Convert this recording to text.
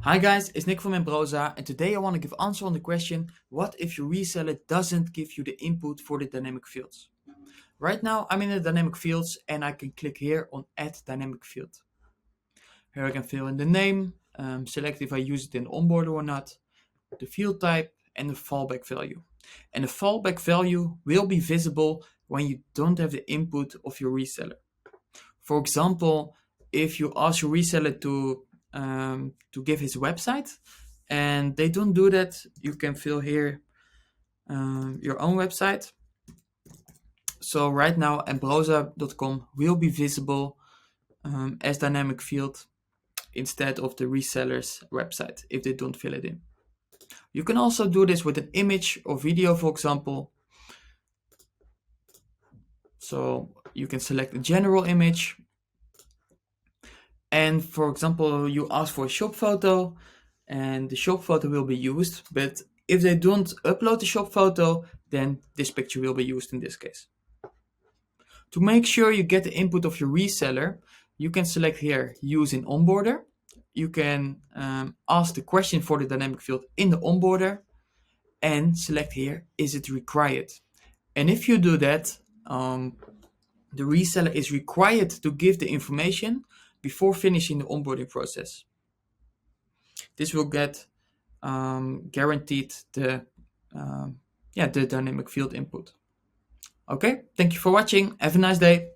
Hi guys, it's Nick from Embrosa, and today I want to give answer on the question, what if your reseller doesn't give you the input for the dynamic fields? Right now I'm in the dynamic fields and I can click here on add dynamic field. Here I can fill in the name, select if I use it in the onboarder or not, the field type and the fallback value. And the fallback value will be visible when you don't have the input of your reseller. For example, if you ask your reseller to give his website and they don't do that, you can fill here your own website. So right now Embrosa.com will be visible as dynamic field instead of the reseller's website if they don't fill it in. You can also do this with an image or video, for example. So you can select a general image. And for example, you ask for a shop photo and the shop photo will be used. But if they don't upload the shop photo, then this picture will be used in this case. To make sure you get the input of your reseller, you can select here use in onboarder. You can ask the question for the dynamic field in the onboarder and select here, is it required? And if you do that, the reseller is required to give the information before finishing the onboarding process. This will get guaranteed the dynamic field input. Okay, thank you for watching. Have a nice day.